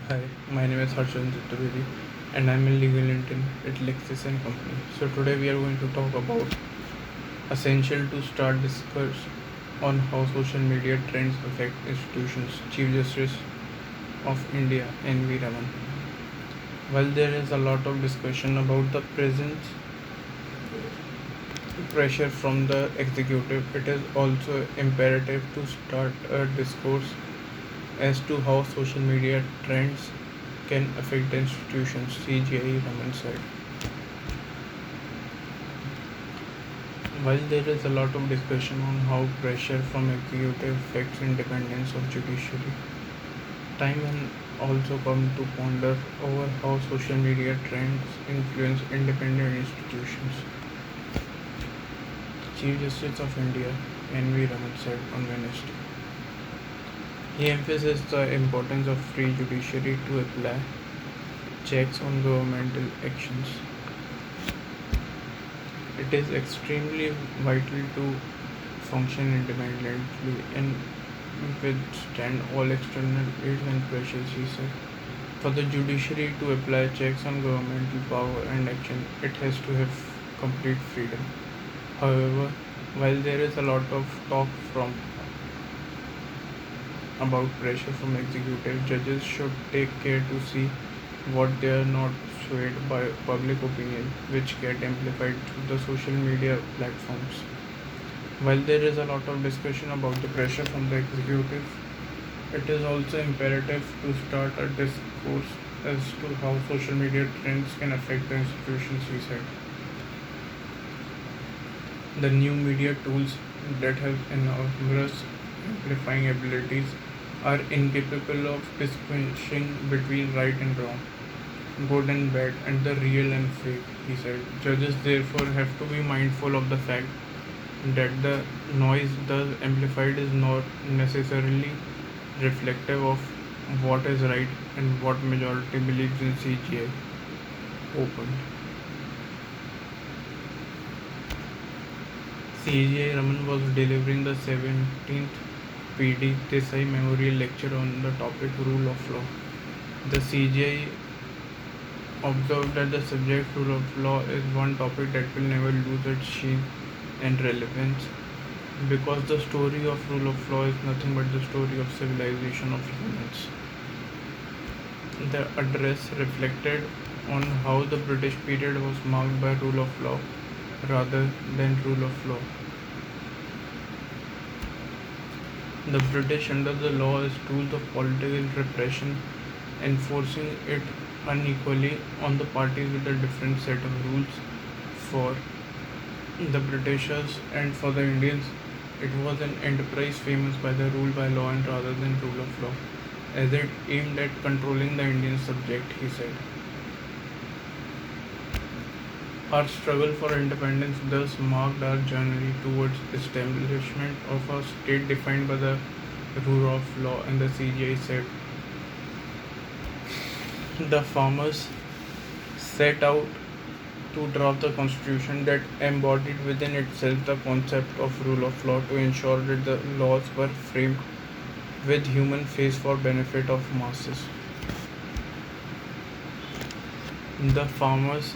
Hi, my name is Harshan Chaturvedi and I'm a legal intern at Lexis and Company. So today we are going to talk about essential to start discourse on how social media trends affect institutions. Chief Justice of India N.V. Raman. While there is a lot of discussion about the present pressure from the executive, it is also imperative to start a discourse as to how social media trends can affect the institutions, CGI Raman said. While there is a lot of discussion on how pressure from executive affects independence of judiciary, time has also come to ponder over how social media trends influence independent institutions. Chief Justice of India N.V. Raman said on Wednesday. He emphasized the importance of free judiciary to apply checks on governmental actions. It is extremely vital to function independently and withstand all external aids and pressures, he said. For the judiciary to apply checks on governmental power and action, it has to have complete freedom. However, while there is a lot of talk from about pressure from executive, judges should take care to see what they are not swayed by public opinion, which get amplified through the social media platforms. While there is a lot of discussion about the pressure from the executive, it is also imperative to start a discourse as to how social media trends can affect the institutions, he said. The new media tools that have enormous amplifying abilities are incapable of distinguishing between right and wrong, good and bad, and the real and fake, he said. Judges therefore have to be mindful of the fact that the noise thus amplified is not necessarily reflective of what is right and what majority believes in CGI. Opened. CGI Raman was delivering the 17th PD Desai Memorial Lecture on the topic Rule of Law. The CGI observed that the subject rule of law is one topic that will never lose its sheen and relevance because the story of rule of law is nothing but the story of civilization of humans. The address reflected on how the British period was marked by rule of law rather than rule of law. The British under the law as tools of political repression, enforcing it unequally on the parties with a different set of rules. For the Britishers and for the Indians, it was an enterprise famous by the rule by law and rather than rule of law, as it aimed at controlling the Indian subject, he said. Our struggle for independence thus marked our journey towards establishment of a state defined by the rule of law, and the CGI said. The farmers set out to draft the constitution that embodied within itself the concept of rule of law to ensure that the laws were framed with human face for benefit of masses. The farmers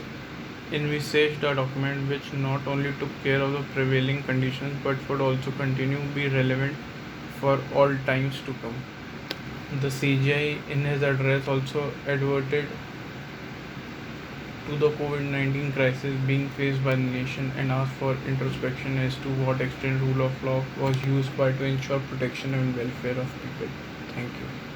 envisaged a document which not only took care of the prevailing conditions but would also continue to be relevant for all times to come. The CGI in his address also adverted to the COVID-19 crisis being faced by the nation and asked for introspection as to what extent rule of law was used by to ensure protection and welfare of people. Thank you.